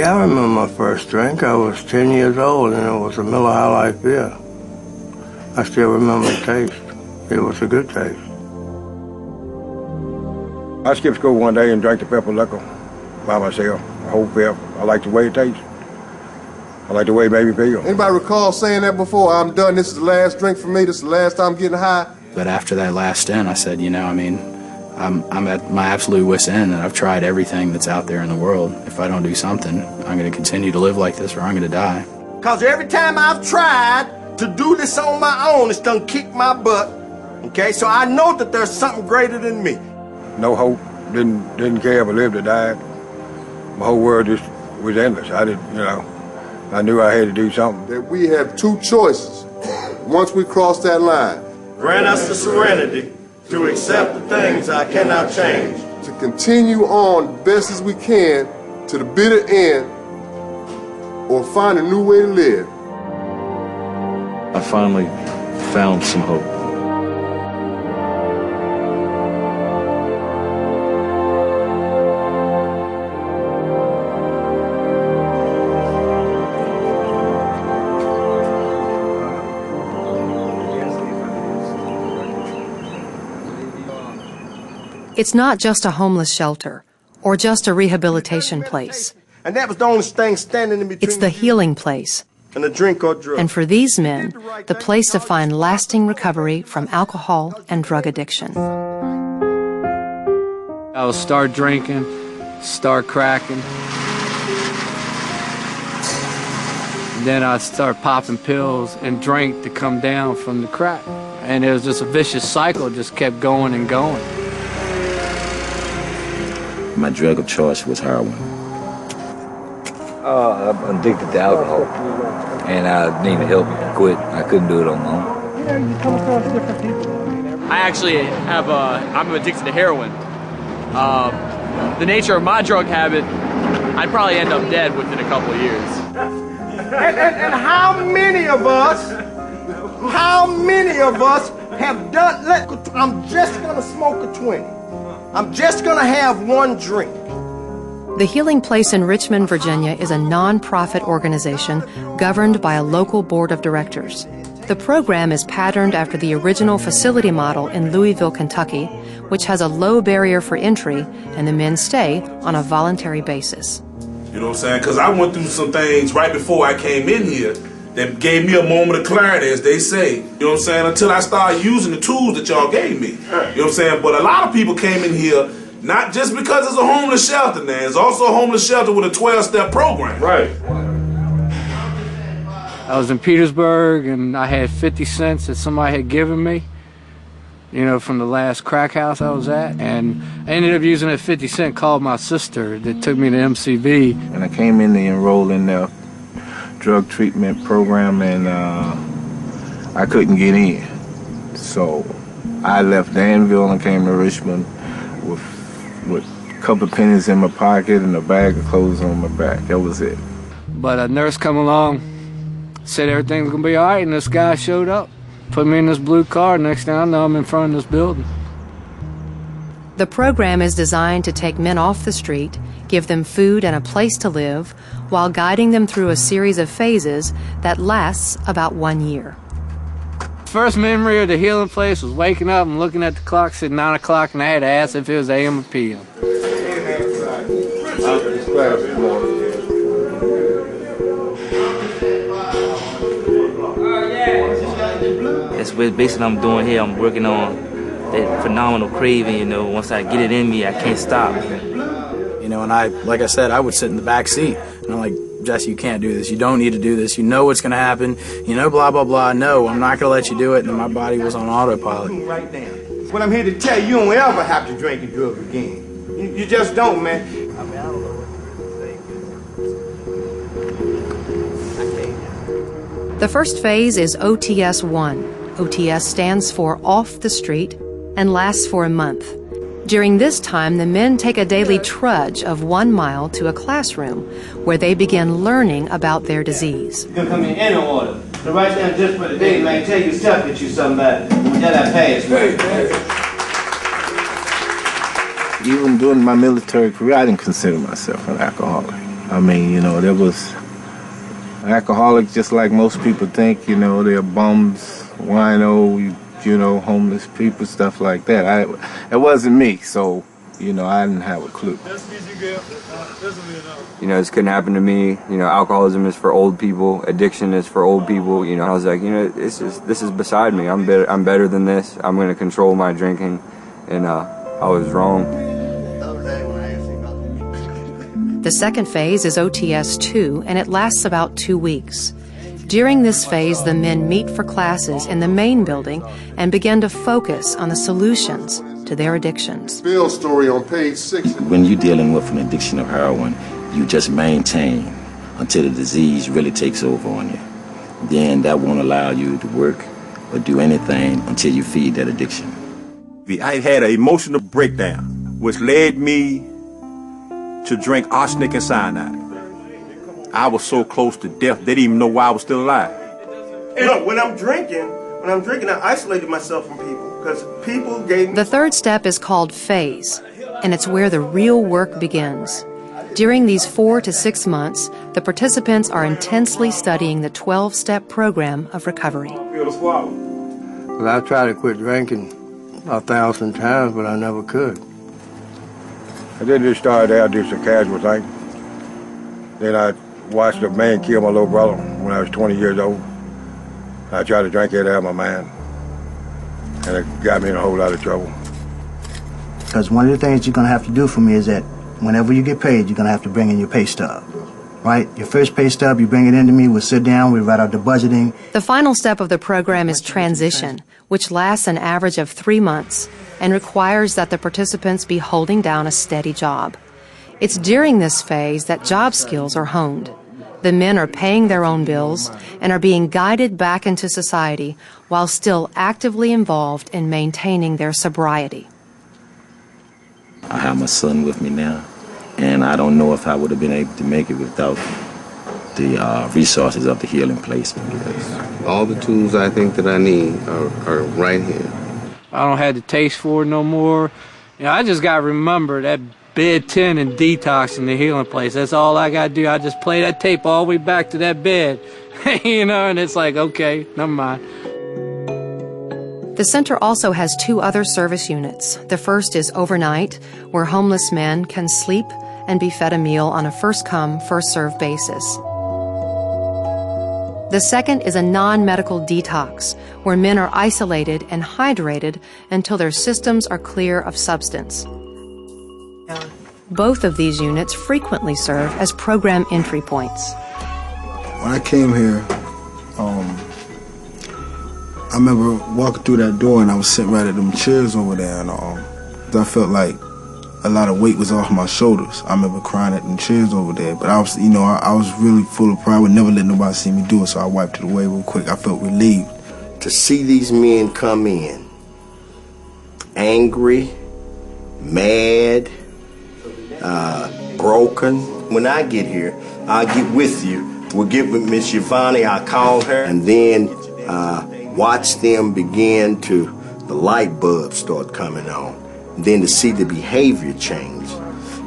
Yeah, I remember my first drink. I was 10 years old, and it was a Miller High Life beer. I still remember the taste. It was a good taste. I skipped school one day and drank the pepper liquor by myself, a whole pep. I like the way it tastes. I like the way it made me feel. Anybody recall saying that before? I'm done, this is the last drink for me, this is the last time I'm getting high? But after that last stint, I said, I'm at my absolute wit's end, and I've tried everything that's out there in the world. If I don't do something, I'm going to continue to live like this or I'm going to die. Because every time I've tried to do this on my own, it's done kicked my butt. Okay, so I know that there's something greater than me. No hope, didn't care if I lived or died. My whole world just was endless. I knew I had to do something. That we have two choices once we cross that line. Grant us the serenity to accept the things I cannot change. To continue on best as we can to the bitter end or find a new way to live. I finally found some hope. It's not just a homeless shelter or just a rehabilitation place. And that was the only thing standing in between. It's the healing place. And a drink or drug. And for these men, the place to find lasting recovery from alcohol and drug addiction. I would start drinking, start cracking. Then I'd start popping pills and drink to come down from the crack. And it was just a vicious cycle, just kept going and going. My drug of choice was heroin. I'm addicted to alcohol, and I needed help to quit. I couldn't do it on my own. You come across different people. I actually I'm addicted to heroin. The nature of my drug habit, I'd probably end up dead within a couple of years. And how many of us have done, I'm just gonna smoke a 20. I'm just gonna have one drink. The Healing Place in Richmond, Virginia is a non-profit organization governed by a local board of directors. The program is patterned after the original facility model in Louisville, Kentucky, which has a low barrier for entry and the men stay on a voluntary basis. You know what I'm saying? Because I went through some things right before I came in here that gave me a moment of clarity, as they say. You know what I'm saying? Until I started using the tools that y'all gave me. You know what I'm saying? But a lot of people came in here not just because it's a homeless shelter now. It's also a homeless shelter with a 12-step program. Right. I was in Petersburg, and I had 50 cents that somebody had given me, from the last crack house I was at. And I ended up using that 50 cent, called my sister that took me to MCV. And I came in to enroll in their drug treatment program, and I couldn't get in. So I left Danville and came to Richmond with a couple of pennies in my pocket and a bag of clothes on my back. That was it. But a nurse come along, said everything was gonna be all right, and this guy showed up, put me in this blue car. Next thing I know, I'm in front of this building. The program is designed to take men off the street, give them food and a place to live, while guiding them through a series of phases that lasts about 1 year. First memory of the Healing Place was waking up and looking at the clock, said 9 o'clock, and I had to ask if it was AM or PM. That's what basically I'm doing here. I'm working on that phenomenal craving, once I get it in me, I can't stop. And like I said, I would sit in the back seat, and I'm like, Jesse, you can't do this. You don't need to do this. You know what's going to happen. Blah, blah, blah. No, I'm not going to let you do it. And my body was on autopilot. Right now. What I'm here to tell you, you don't ever have to drink and drug again. You just don't, man. I don't know what to say. The first phase is OTS-1. OTS stands for Off the Street and lasts for a month. During this time, the men take a daily trudge of 1 mile to a classroom where they begin learning about their disease. You're going to come in any order. So right now, just for the day, man, take yourself that you somebody. That I passed, man. Even during my military career, I didn't consider myself an alcoholic. I mean, you know, there was alcoholics just like most people think, you know, they're bums, wino, you know, homeless people, stuff like that. It wasn't me, so, you know, I didn't have a clue. You know, this couldn't happen to me. You know, alcoholism is for old people. Addiction is for old people. You know, I was like, you know, this is beside me. I'm better than this. I'm going to control my drinking. And I was wrong. The second phase is OTS 2, and it lasts about 2 weeks. During this phase, the men meet for classes in the main building and begin to focus on the solutions to their addictions. Bill's story on page 6. When you're dealing with an addiction of heroin, you just maintain until the disease really takes over on you. Then that won't allow you to work or do anything until you feed that addiction. I had an emotional breakdown, which led me to drink arsenic and cyanide. I was so close to death, they didn't even know why I was still alive. And when I'm drinking, I isolated myself from people because people gave me... The third step is called phase, and it's where the real work begins. During these 4 to 6 months, the participants are intensely studying the 12-step program of recovery. Well, I tried to quit drinking 1,000 times, but I never could. I didn't just start out just a casual thing. Then I watched a man kill my little brother when I was 20 years old. I tried to drink it out of my mind, and it got me in a whole lot of trouble. Because one of the things you're going to have to do for me is that whenever you get paid, you're going to have to bring in your pay stub, right? Your first pay stub, you bring it into me, we'll sit down, we write out the budgeting. The final step of the program is transition, which lasts an average of 3 months and requires that the participants be holding down a steady job. It's during this phase that job skills are honed. The men are paying their own bills and are being guided back into society while still actively involved in maintaining their sobriety. I have my son with me now, and I don't know if I would have been able to make it without the resources of the healing placement. All the tools I think that I need are right here. I don't have the taste for it no more. You know, I just got to remember that bed 10 and detox in the healing place. That's all I got to do. I just play that tape all the way back to that bed. You know, and it's like, okay, never mind. The center also has 2 other service units. The first is overnight, where homeless men can sleep and be fed a meal on a first-come, first-served basis. The second is a non-medical detox, where men are isolated and hydrated until their systems are clear of substance. Both of these units frequently serve as program entry points. When I came here, I remember walking through that door and I was sitting right at them chairs over there, and I felt like a lot of weight was off my shoulders. I remember crying at them chairs over there, but I was, you know, I was really full of pride. I would never let nobody see me do it, so I wiped it away real quick. I felt relieved. To see these men come in, angry, mad, broken. When I get here, I'll get with you. We'll get with Miss Giovanni, I'll call her, and then watch them begin to, the light bulbs start coming on. And then to see the behavior change.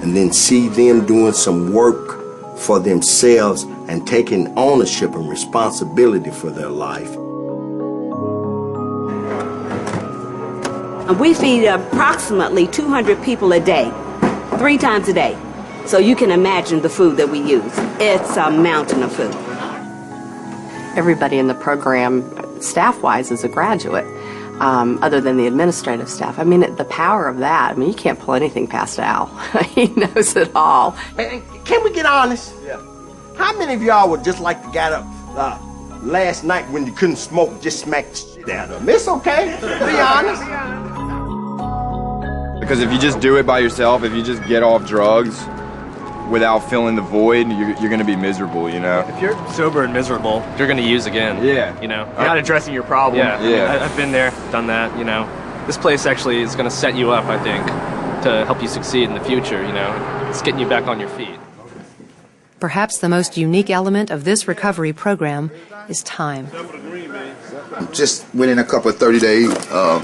And then see them doing some work for themselves and taking ownership and responsibility for their life. We feed approximately 200 people a day, 3 times a day. So you can imagine the food that we use. It's a mountain of food. Everybody in the program, staff-wise, is a graduate, other than the administrative staff. I mean, the power of that, I mean, you can't pull anything past Al. He knows it all. Can we get honest? Yeah. How many of y'all would just like to get up last night when you couldn't smoke, just smack the shit out of them? It's okay, be honest. Because if you just do it by yourself, if you just get off drugs without filling the void, you're going to be miserable, you know? If you're sober and miserable, you're going to use again. Yeah. You know, you're not addressing your problem. Yeah. I've been there, done that, you know. This place actually is going to set you up, I think, to help you succeed in the future, you know. It's getting you back on your feet. Perhaps the most unique element of this recovery program is time. Just went in a couple of 30-day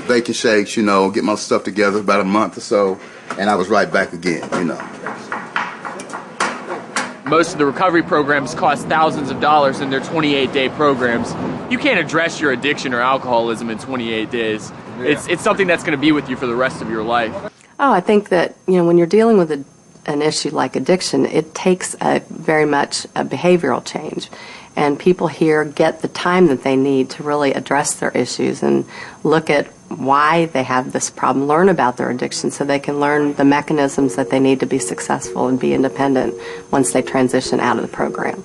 bacon shakes, you know, get my stuff together about a month or so, and I was right back again, you know. Most of the recovery programs cost thousands of dollars and they're 28-day programs. You can't address your addiction or alcoholism in 28 days. Yeah. It's something that's going to be with you for the rest of your life. Oh, I think that, when you're dealing with an issue like addiction, it takes very much a behavioral change. And people here get the time that they need to really address their issues and look at why they have this problem, learn about their addiction so they can learn the mechanisms that they need to be successful and be independent once they transition out of the program.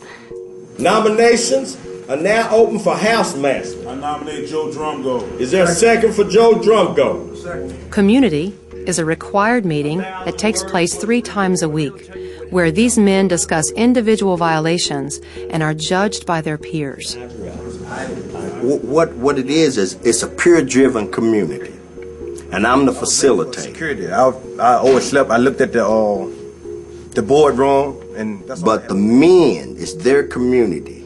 Nominations are now open for Housemaster. I nominate Joe Drumgo. Is there a second for Joe Drumgo? Second. Community is a required meeting that takes place 3 times a week, where these men discuss individual violations and are judged by their peers. What it is it's a peer-driven community, and I'm the facilitator. Security. I overslept. I looked at the boardroom, and that's but the men is their community,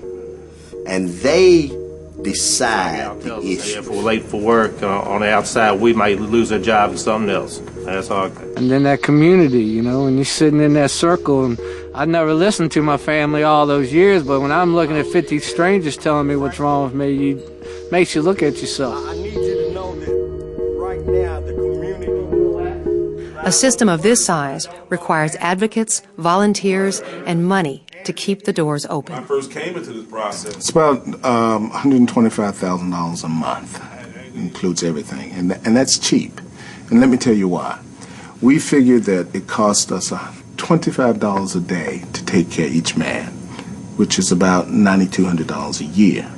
and they decide the issue. If we're late for work on the outside, we might lose our job to something else. That's all. And then that community, when you're sitting in that circle, and I never listened to my family all those years, but when I'm looking at 50 strangers telling me what's wrong with me, it makes you look at yourself. I need you to know that right now the community. A system of this size requires advocates, volunteers, and money to keep the doors open. When I first came into this process, It's about $125,000 a month. It includes everything, and that's cheap. And let me tell you why. We figured that it cost us $25 a day to take care of each man, which is about $9,200 a year.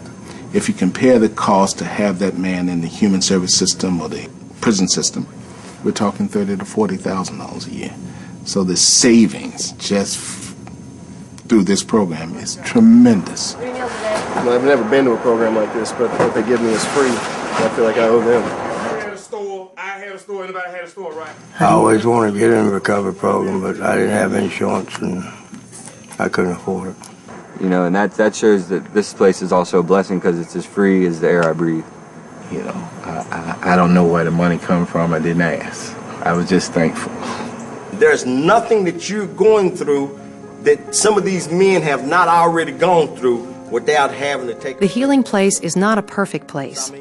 If you compare the cost to have that man in the human service system or the prison system, we're talking $30,000 to $40,000 a year. So the savings just through this program is tremendous. I've never been to a program like this, but what they give me is free. I feel like I owe them. I had a store. Anybody had a store, right? I always wanted to get in the recovery program, but I didn't have insurance and I couldn't afford it. And that shows that this place is also a blessing because it's as free as the air I breathe. I don't know where the money come from. I didn't ask. I was just thankful. There's nothing that you're going through that some of these men have not already gone through without having to take. The healing place is not a perfect place.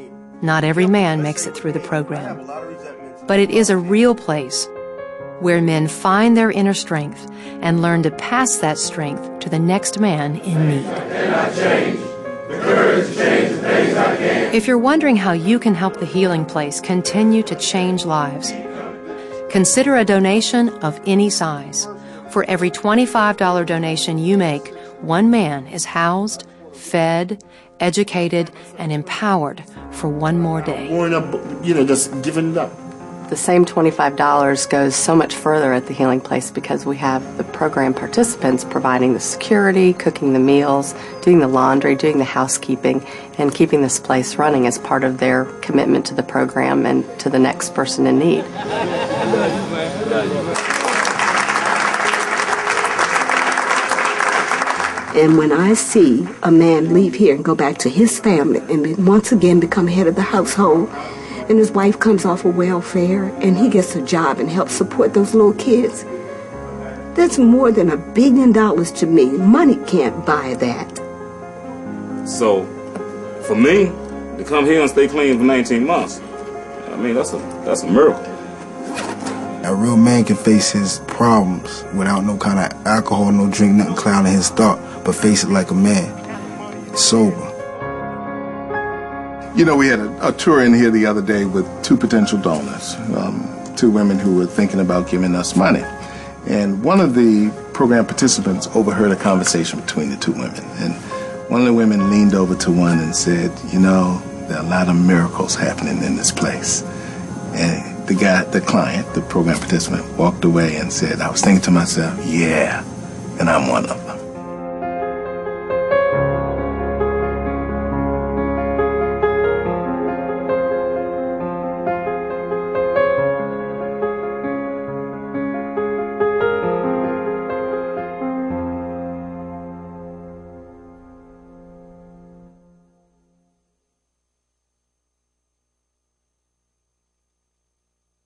Not every man makes it through the program. But it is a real place where men find their inner strength and learn to pass that strength to the next man in need. If you're wondering how you can help the healing place continue to change lives, consider a donation of any size. For every $25 donation you make, one man is housed, fed, educated, and empowered for one more day. Growing up, just giving it up. The same $25 goes so much further at the healing place because we have the program participants providing the security, cooking the meals, doing the laundry, doing the housekeeping, and keeping this place running as part of their commitment to the program and to the next person in need. And when I see a man leave here and go back to his family and once again become head of the household, and his wife comes off of welfare and he gets a job and helps support those little kids, that's more than $1 billion to me. Money can't buy that. So, for me, to come here and stay clean for 19 months, that's a miracle. A real man can face his problems without no kind of alcohol, no drink, nothing clouding his thought, but face it like a man, sober. We had a tour in here the other day with 2 potential donors, 2 women who were thinking about giving us money. And one of the program participants overheard a conversation between the 2 women. And one of the women leaned over to one and said, there are a lot of miracles happening in this place. And the client, the program participant, walked away and said, I was thinking to myself, yeah, and I'm one of them.